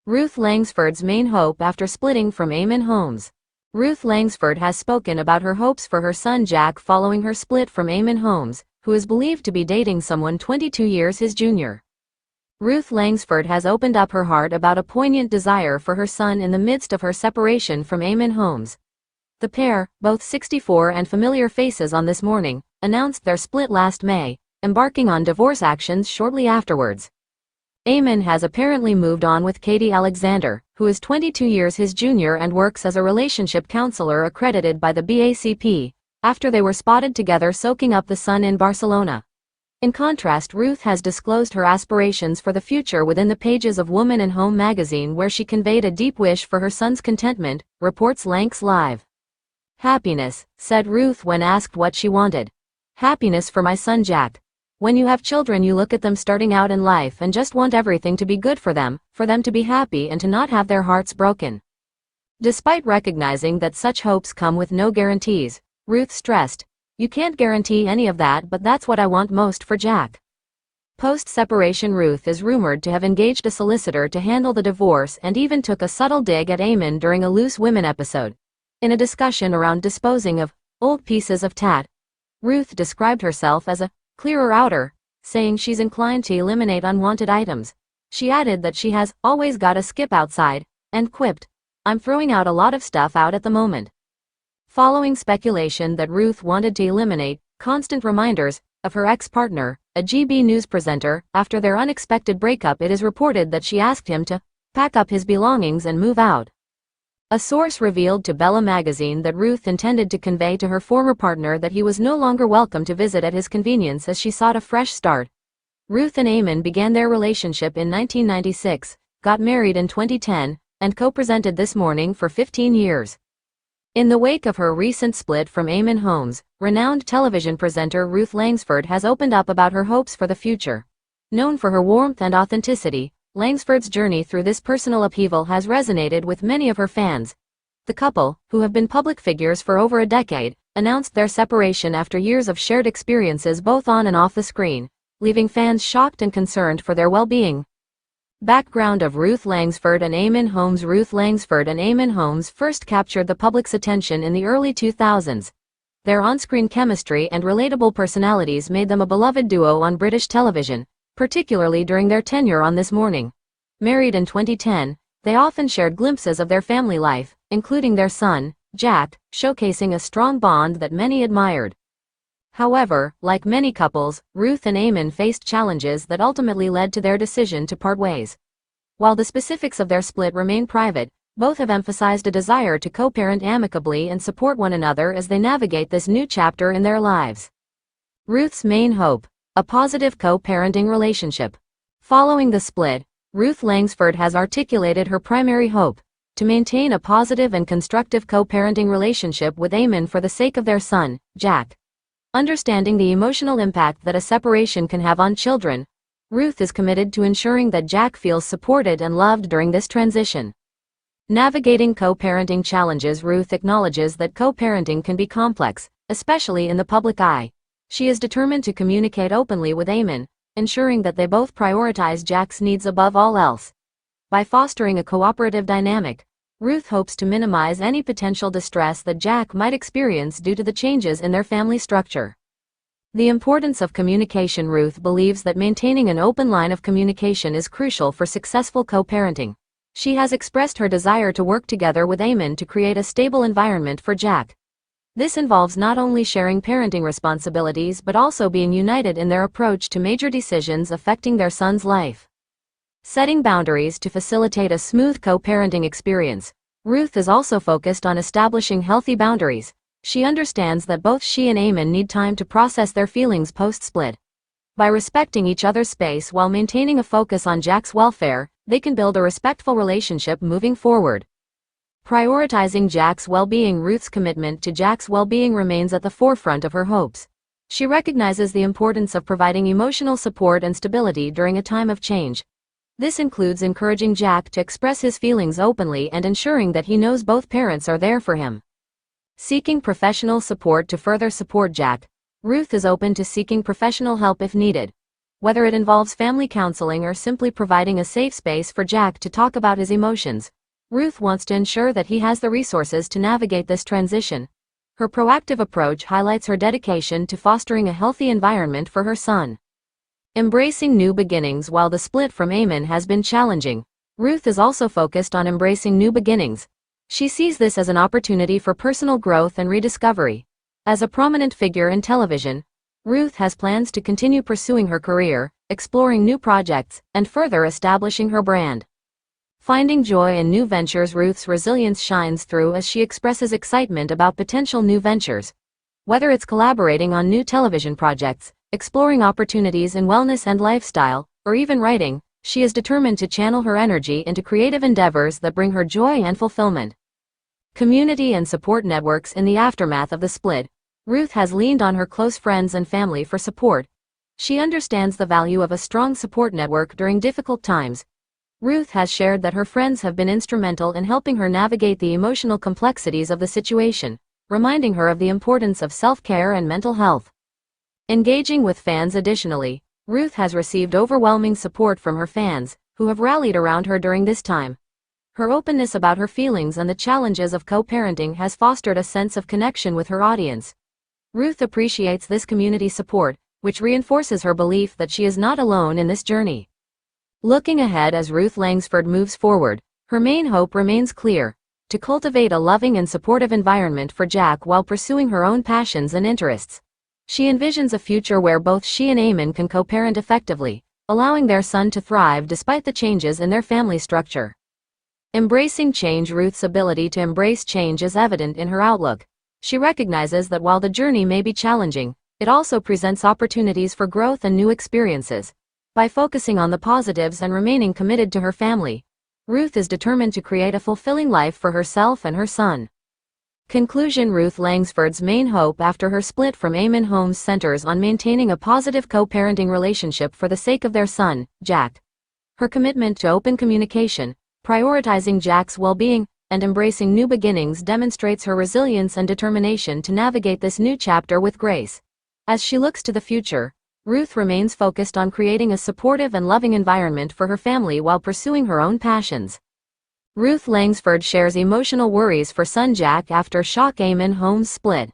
Ruth Langsford's main hope after splitting from Eamonn Holmes. Ruth Langsford has spoken about her hopes for her son Jack following her split from Eamonn Holmes, who is believed to be dating someone 22 years his junior. Ruth Langsford has opened up her heart about a poignant desire for her son in the midst of her separation from Eamonn Holmes. The pair, both 64 and familiar faces on This Morning, announced their split last May, embarking on divorce actions shortly afterwards. Eamonn has apparently moved on with Katie Alexander, who is 22 years his junior and works as a relationship counselor accredited by the BACP, after they were spotted together soaking up the sun in Barcelona. In contrast, Ruth has disclosed her aspirations for the future within the pages of Woman and Home magazine, where she conveyed a deep wish for her son's contentment, reports Lanx Live. "Happiness," said Ruth when asked what she wanted. "Happiness for my son Jack. When you have children, you look at them starting out in life and just want everything to be good for them to be happy and to not have their hearts broken." Despite recognizing that such hopes come with no guarantees, Ruth stressed, "You can't guarantee any of that, but that's what I want most for Jack." Post-separation, Ruth is rumored to have engaged a solicitor to handle the divorce and even took a subtle dig at Eamonn during a Loose Women episode. In a discussion around disposing of old pieces of tat, Ruth described herself as a clearer outer, saying she's inclined to eliminate unwanted items. She added that she has always got a skip outside, and quipped, "I'm throwing out a lot of stuff out at the moment." Following speculation that Ruth wanted to eliminate constant reminders of her ex-partner, a GB News presenter, after their unexpected breakup, it is reported that she asked him to pack up his belongings and move out. A source revealed to Bella magazine that Ruth intended to convey to her former partner that he was no longer welcome to visit at his convenience as she sought a fresh start. Ruth and Eamonn began their relationship in 1996, got married in 2010, and co-presented This Morning for 15 years. In the wake of her recent split from Eamonn Holmes, renowned television presenter Ruth Langsford has opened up about her hopes for the future. Known for her warmth and authenticity, Langsford's journey through this personal upheaval has resonated with many of her fans. The couple, who have been public figures for over a decade, announced their separation after years of shared experiences both on and off the screen, leaving fans shocked and concerned for their well-being. Background of Ruth Langsford and Eamonn Holmes. Ruth Langsford and Eamonn Holmes first captured the public's attention in the early 2000s. Their on-screen chemistry and relatable personalities made them a beloved duo on British television, particularly during their tenure on This Morning. Married in 2010, they often shared glimpses of their family life, including their son, Jack, showcasing a strong bond that many admired. However, like many couples, Ruth and Eamonn faced challenges that ultimately led to their decision to part ways. While the specifics of their split remain private, both have emphasized a desire to co-parent amicably and support one another as they navigate this new chapter in their lives. Ruth's main hope: a positive co-parenting relationship. Following the split, Ruth Langsford has articulated her primary hope: to maintain a positive and constructive co-parenting relationship with Eamonn for the sake of their son, Jack. Understanding the emotional impact that a separation can have on children, Ruth is committed to ensuring that Jack feels supported and loved during this transition. Navigating co-parenting challenges. Ruth acknowledges that co-parenting can be complex, especially in the public eye. She is determined to communicate openly with Eamonn, ensuring that they both prioritize Jack's needs above all else. By fostering a cooperative dynamic, Ruth hopes to minimize any potential distress that Jack might experience due to the changes in their family structure. The importance of communication. Ruth believes that maintaining an open line of communication is crucial for successful co-parenting. She has expressed her desire to work together with Eamonn to create a stable environment for Jack. This involves not only sharing parenting responsibilities but also being united in their approach to major decisions affecting their son's life. Setting boundaries to facilitate a smooth co-parenting experience. Ruth is also focused on establishing healthy boundaries. She understands that both she and Eamonn need time to process their feelings post-split. By respecting each other's space while maintaining a focus on Jack's welfare, they can build a respectful relationship moving forward. Prioritizing Jack's well-being. Ruth's commitment to Jack's well-being remains at the forefront of her hopes. She recognizes the importance of providing emotional support and stability during a time of change. This includes encouraging Jack to express his feelings openly and ensuring that he knows both parents are there for him. Seeking professional support. To further support Jack, Ruth is open to seeking professional help if needed. whether it involves family counseling or simply providing a safe space for Jack to talk about his emotions. Ruth wants to ensure that he has the resources to navigate this transition. Her proactive approach highlights her dedication to fostering a healthy environment for her son. Embracing new beginnings. While the split from Eamonn has been challenging, Ruth is also focused on embracing new beginnings. She sees this as an opportunity for personal growth and rediscovery. As a prominent figure in television, Ruth has plans to continue pursuing her career, exploring new projects, and further establishing her brand. Finding joy in new ventures. Ruth's resilience shines through as she expresses excitement about potential new ventures. Whether it's collaborating on new television projects, exploring opportunities in wellness and lifestyle, or even writing, she is determined to channel her energy into creative endeavors that bring her joy and fulfillment. Community and support networks. In the aftermath of the split, Ruth has leaned on her close friends and family for support. She understands the value of a strong support network during difficult times. Ruth has shared that her friends have been instrumental in helping her navigate the emotional complexities of the situation, reminding her of the importance of self-care and mental health. Engaging with fans. Additionally, Ruth has received overwhelming support from her fans, who have rallied around her during this time. Her openness about her feelings and the challenges of co-parenting has fostered a sense of connection with her audience. Ruth appreciates this community support, which reinforces her belief that she is not alone in this journey. Looking ahead. As Ruth Langsford moves forward, her main hope remains clear: to cultivate a loving and supportive environment for Jack while pursuing her own passions and interests. She envisions a future where both she and Eamonn can co-parent effectively, allowing their son to thrive despite the changes in their family structure. Embracing change. Ruth's ability to embrace change is evident in her outlook. She recognizes that while the journey may be challenging, it also presents opportunities for growth and new experiences. By focusing on the positives and remaining committed to her family, Ruth is determined to create a fulfilling life for herself and her son. Conclusion. Ruth Langsford's main hope after her split from Eamonn Holmes centers on maintaining a positive co-parenting relationship for the sake of their son, Jack. Her commitment to open communication, prioritizing Jack's well-being, and embracing new beginnings demonstrates her resilience and determination to navigate this new chapter with grace. As she looks to the future, Ruth remains focused on creating a supportive and loving environment for her family while pursuing her own passions. Ruth Langsford shares emotional worries for son Jack after shock Eamonn Holmes split.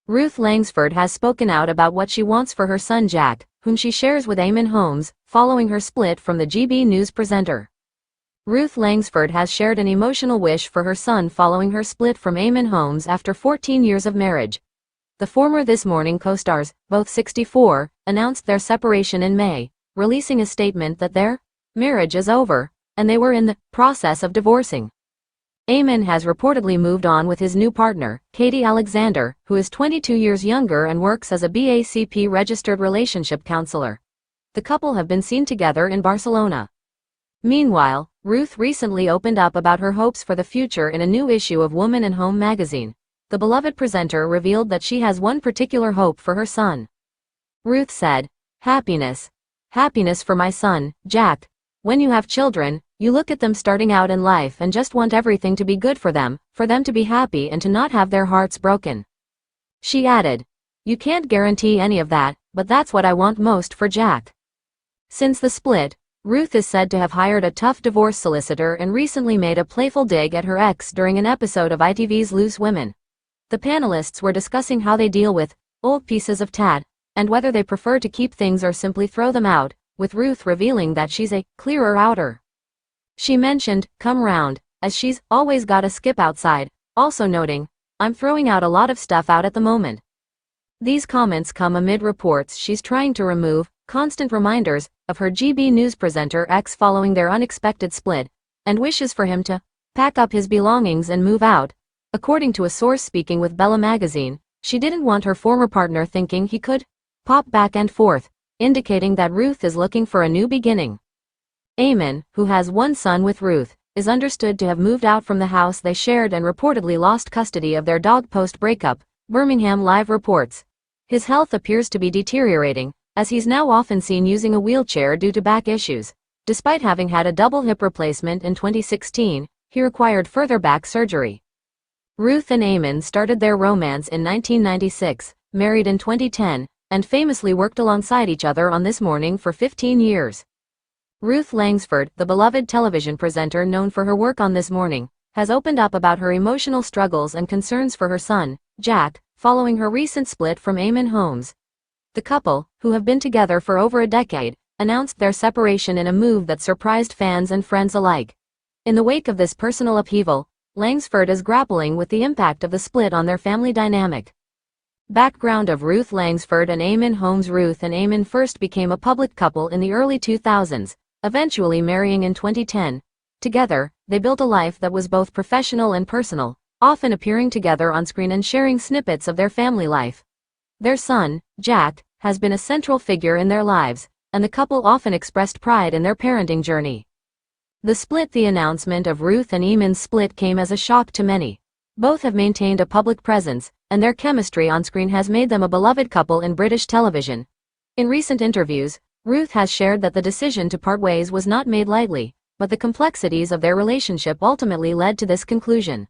Ruth Langsford has spoken out about what she wants for her son Jack, whom she shares with Eamonn Holmes, following her split from the GB News presenter. Ruth Langsford has shared an emotional wish for her son following her split from Eamonn Holmes after 14 years of marriage. The former This Morning co-stars, both 64, announced their separation in May, releasing a statement that their marriage is over, and they were in the process of divorcing. Eamonn has reportedly moved on with his new partner, Katie Alexander, who is 22 years younger and works as a BACP registered relationship counselor. The couple have been seen together in Barcelona. Meanwhile, Ruth recently opened up about her hopes for the future in a new issue of Woman and Home magazine. The beloved presenter revealed that she has one particular hope for her son. Ruth said, "Happiness. Happiness for my son, Jack. When you have children, you look at them starting out in life and just want everything to be good for them to be happy and to not have their hearts broken." She added, "You can't guarantee any of that, but that's what I want most for Jack." Since the split, Ruth is said to have hired a tough divorce solicitor and recently made a playful dig at her ex during an episode of ITV's Loose Women. The panelists were discussing how they deal with old pieces of tat, and whether they prefer to keep things or simply throw them out, with Ruth revealing that she's a clearer outer. She mentioned, "Come round," as she's always got a skip outside, also noting, "I'm throwing out a lot of stuff out at the moment." These comments come amid reports she's trying to remove constant reminders of her GB News presenter ex following their unexpected split, and wishes for him to pack up his belongings and move out. According to a source speaking with Bella magazine, she didn't want her former partner thinking he could pop back and forth, indicating that Ruth is looking for a new beginning. Eamonn, who has one son with Ruth, is understood to have moved out from the house they shared and reportedly lost custody of their dog post-breakup, Birmingham Live reports. His health appears to be deteriorating, as he's now often seen using a wheelchair due to back issues. Despite having had a double hip replacement in 2016, he required further back surgery. Ruth and Eamonn started their romance in 1996, married in 2010, and famously worked alongside each other on This Morning for 15 years. Ruth Langsford, the beloved television presenter known for her work on This Morning, has opened up about her emotional struggles and concerns for her son, Jack, following her recent split from Eamonn Holmes. The couple, who have been together for over a decade, announced their separation in a move that surprised fans and friends alike. In the wake of this personal upheaval, Langsford is grappling with the impact of the split on their family dynamic. Background of Ruth Langsford and Eamonn Holmes. Ruth and Eamonn first became a public couple in the early 2000s, eventually marrying in 2010. Together, they built a life that was both professional and personal, often appearing together on screen and sharing snippets of their family life. Their son, Jack, has been a central figure in their lives, and the couple often expressed pride in their parenting journey. The announcement of Ruth and Eamonn's split came as a shock to many. Both have maintained a public presence, and their chemistry on screen has made them a beloved couple in British television. In recent interviews, Ruth has shared that the decision to part ways was not made lightly, but the complexities of their relationship ultimately led to this conclusion.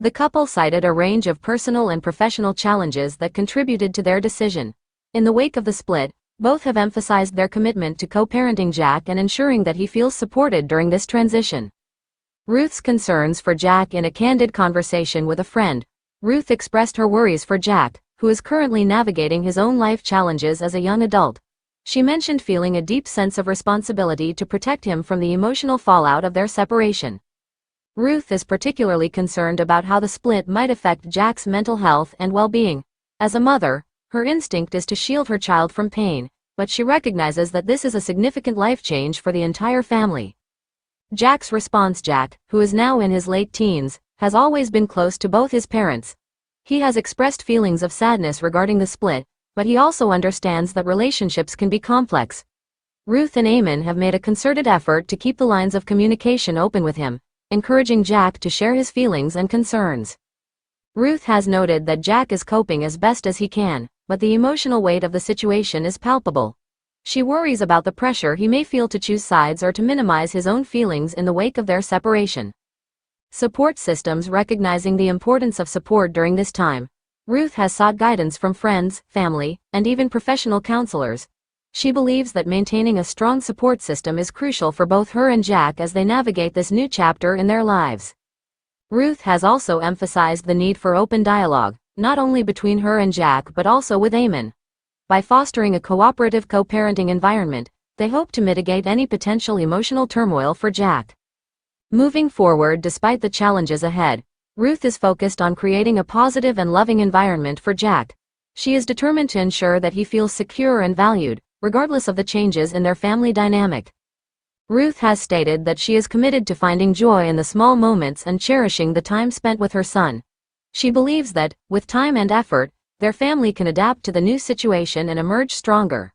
The couple cited a range of personal and professional challenges that contributed to their decision. In the wake of the split, both have emphasized their commitment to co-parenting Jack and ensuring that he feels supported during this transition. Ruth's concerns for Jack. In a candid conversation with a friend, Ruth expressed her worries for Jack, who is currently navigating his own life challenges as a young adult. She mentioned feeling a deep sense of responsibility to protect him from the emotional fallout of their separation. Ruth is particularly concerned about how the split might affect Jack's mental health and well-being. As a mother, her instinct is to shield her child from pain, but she recognizes that this is a significant life change for the entire family. Jack's response. Jack, who is now in his late teens, has always been close to both his parents. He has expressed feelings of sadness regarding the split, but he also understands that relationships can be complex. Ruth and Eamonn have made a concerted effort to keep the lines of communication open with him, encouraging Jack to share his feelings and concerns. Ruth has noted that Jack is coping as best as he can, but the emotional weight of the situation is palpable. She worries about the pressure he may feel to choose sides or to minimize his own feelings in the wake of their separation. Support systems. Recognizing the importance of support during this time, Ruth has sought guidance from friends, family, and even professional counselors. She believes that maintaining a strong support system is crucial for both her and Jack as they navigate this new chapter in their lives. Ruth has also emphasized the need for open dialogue, not only between her and Jack but also with Eamonn. By fostering a cooperative co-parenting environment, they hope to mitigate any potential emotional turmoil for Jack. Moving forward, despite the challenges ahead, Ruth is focused on creating a positive and loving environment for Jack. She is determined to ensure that he feels secure and valued, regardless of the changes in their family dynamic. Ruth has stated that she is committed to finding joy in the small moments and cherishing the time spent with her son. She believes that, with time and effort, their family can adapt to the new situation and emerge stronger.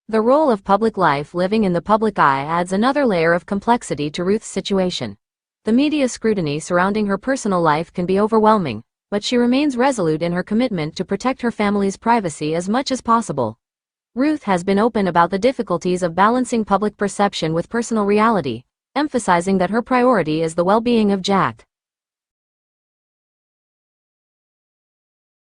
The role of public life. Living in the public eye adds another layer of complexity to Ruth's situation. The media scrutiny surrounding her personal life can be overwhelming, but she remains resolute in her commitment to protect her family's privacy as much as possible. Ruth has been open about the difficulties of balancing public perception with personal reality, emphasizing that her priority is the well-being of Jack.